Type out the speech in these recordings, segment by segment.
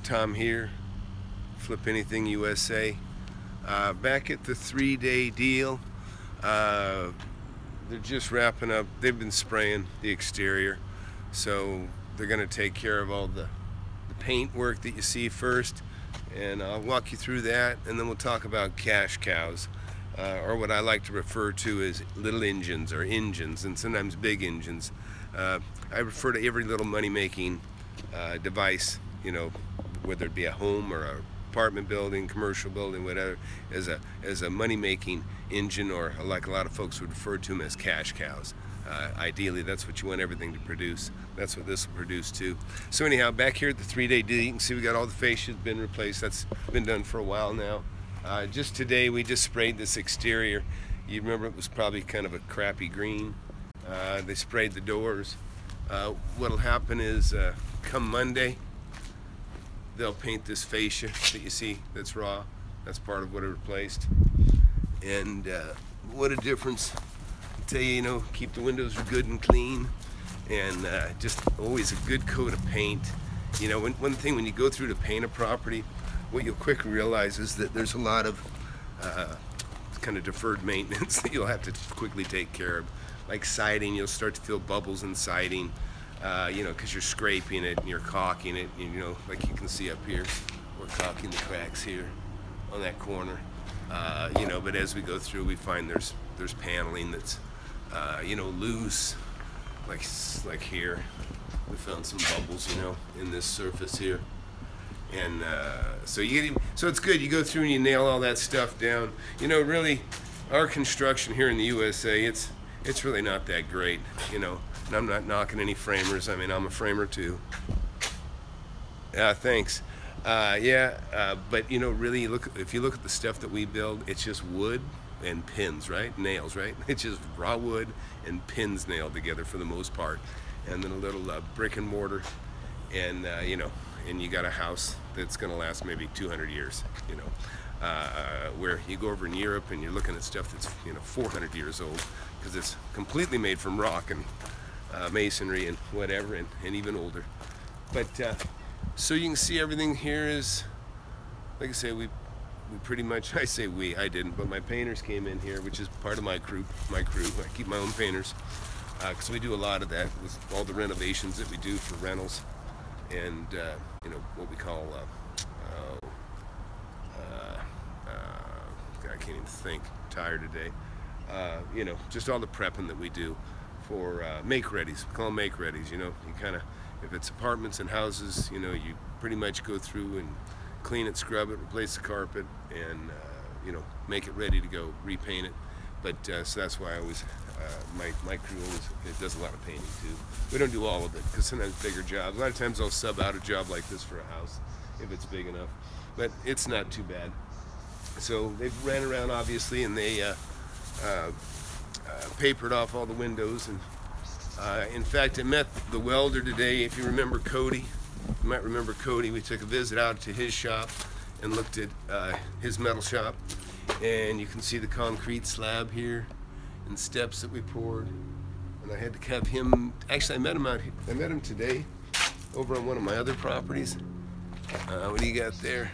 Tom here, Flip Anything USA. Back at the 3-day deal. They're just wrapping up. They've been spraying the exterior, so they're going to take care of all the paint work that you see first, and I'll walk you through that, and then we'll talk about cash cows, or what I like to refer to as little engines, or engines, and sometimes big engines. I refer to every little money-making device, you know, whether it be a home or an apartment building, commercial building, whatever, as a money-making engine, or like a lot of folks would refer to them as cash cows. Ideally, that's what you want everything to produce. That's what this will produce too. So anyhow, back here at the 3-day deal, you can see we got all the fascias been replaced. That's been done for a while now. Just today, we just sprayed this exterior. You remember it was probably kind of a crappy green. They sprayed the doors. What'll happen is, come Monday, they'll paint this fascia that you see that's raw. That's part of what it replaced. And what a difference. I tell you, you know, keep the windows good and clean, and just always a good coat of paint. You know, one thing when you go through to paint a property, what you'll quickly realize is that there's a lot of kind of deferred maintenance that you'll have to quickly take care of. Like siding, you'll start to feel bubbles in siding, you know, because you're scraping it and you're caulking it. You know, like you can see up here, we're caulking the cracks here on that corner. You know, but as we go through, we find there's paneling that's you know, loose, like here. We found some bubbles, you know, in this surface here. And so it's good. You go through and you nail all that stuff down. You know, really, our construction here in the USA, it's really not that great, you know. And I'm not knocking any framers. I mean, I'm a framer too. Thanks. But you know, really, if you look at the stuff that we build, it's just wood and pins, right? Nails, right? It's just raw wood and pins nailed together for the most part, and then a little brick and mortar, and you know, and you got a house that's going to last maybe 200 years, you know. Where you go over in Europe and you're looking at stuff that's, you know, 400 years old, because it's completely made from rock and masonry and whatever, and even older. But so you can see everything here is, like I say, we pretty much, I say we, I didn't, but my painters came in here, which is part of my crew. I keep my own painters, because we do a lot of that with all the renovations that we do for rentals, and you know, what we call I can't even think, I'm tired today. You know, just all the prepping that we do for make-readies. We call them make-readies, you know. You kind of, if it's apartments and houses, you know, you pretty much go through and clean it, scrub it, replace the carpet, and, you know, make it ready to go, repaint it. But, so that's why I always, my crew always does a lot of painting too. We don't do all of it, because sometimes bigger jobs, a lot of times I'll sub out a job like this for a house, if it's big enough. But it's not too bad. So they ran around, obviously, and they papered off all the windows. And in fact, I met the welder today. If you remember Cody, you might remember Cody. We took a visit out to his shop and looked at his metal shop. And you can see the concrete slab here and steps that we poured. And I had to have him, actually I met him out here. I met him today over on one of my other properties. What do you got there?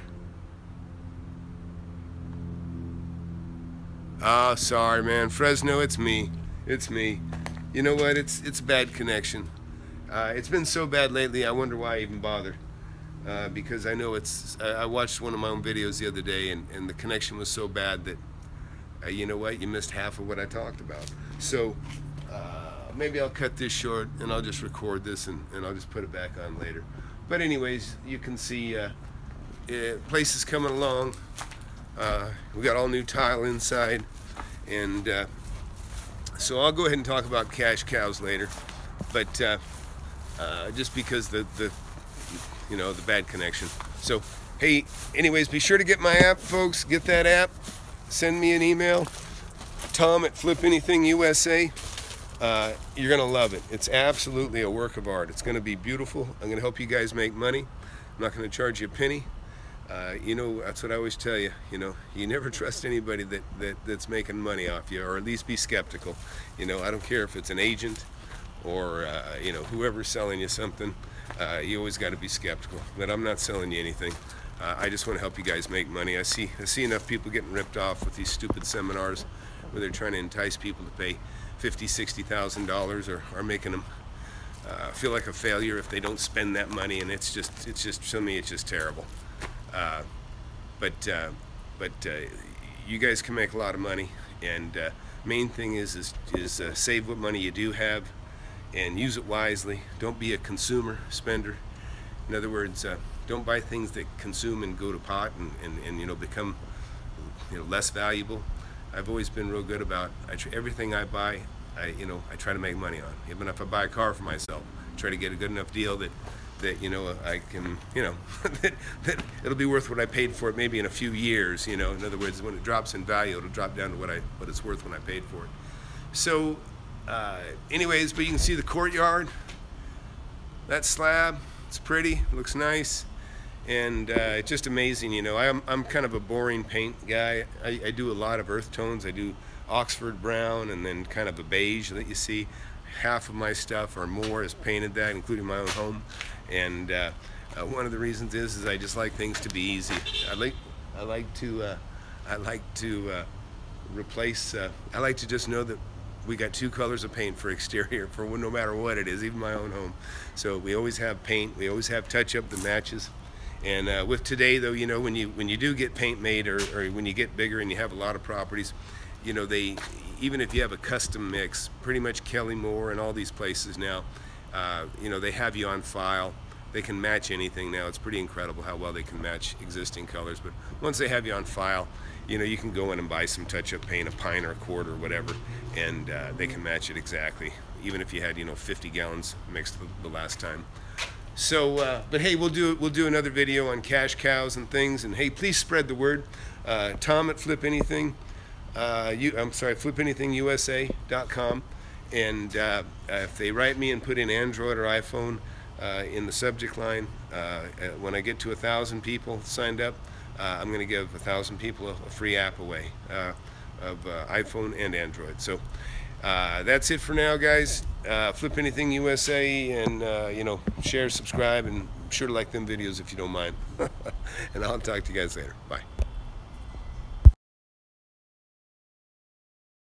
Oh, sorry, man. Fresno, it's me. It's me. You know what? It's a bad connection. It's been so bad lately, I wonder why I even bother. Because I know I watched one of my own videos the other day, and the connection was so bad that, you know what? You missed half of what I talked about. So, maybe I'll cut this short, and I'll just record this, and I'll just put it back on later. But anyways, you can see place is coming along. We got all new tile inside, and so I'll go ahead and talk about cash cows later, but just because the you know, the bad connection. So hey, anyways, be sure to get my app, folks. Get that app. Send me an email, Tom at Flip Anything USA. You're gonna love it. It's absolutely a work of art. It's gonna be beautiful. I'm gonna help you guys make money. I'm not gonna charge you a penny. You know, that's what I always tell you. You know, you never trust anybody that's making money off you, or at least be skeptical. You know, I don't care if it's an agent or you know, whoever's selling you something. you always got to be skeptical. But I'm not selling you anything. I just want to help you guys make money. I see enough people getting ripped off with these stupid seminars where they're trying to entice people to pay $50,000, $60,000, or making them feel like a failure if they don't spend that money. And it's just to me, it's just terrible. But you guys can make a lot of money, and main thing is save what money you do have and use it wisely. Don't be a consumer spender. In other words, don't buy things that consume and go to pot and you know, become, you know, less valuable. I've always been real good about everything I buy. I try to make money on. Even if I buy a car for myself, I try to get a good enough deal that you know, I can, you know, that it'll be worth what I paid for it maybe in a few years. You know, in other words, when it drops in value, it'll drop down to what it's worth when I paid for it. So anyways, but you can see the courtyard, that slab, it's pretty, it looks nice, and it's just amazing. You know, I'm kind of a boring paint guy. I do a lot of earth tones. I do Oxford brown and then kind of a beige that you see. Half of my stuff or more is painted that, including my own home. And one of the reasons is I just like things to be easy. I like to replace. I like to just know that we got 2 colors of paint for exterior for no matter what it is, even my own home. So we always have paint. We always have touch-up that matches. And with today, though, you know, when you do get paint made, or when you get bigger and you have a lot of properties, you know, even if you have a custom mix, pretty much Kelly Moore and all these places now, you know, they have you on file. They can match anything now. It's pretty incredible how well they can match existing colors. But once they have you on file, you know, you can go in and buy some touch-up paint, a pint or a quart or whatever, and they can match it exactly, even if you had, you know, 50 gallons mixed the last time. So, but hey, we'll do another video on cash cows and things. And hey, please spread the word. Tom at Flip Anything. FlipAnythingUSA.com, and if they write me and put in Android or iPhone in the subject line, when I get to 1,000 people signed up, I'm going to give 1,000 people a free app away of iPhone and Android. So that's it for now, guys. Flip Anything USA, and you know, share, subscribe, and be sure to like them videos if you don't mind. And I'll talk to you guys later. Bye.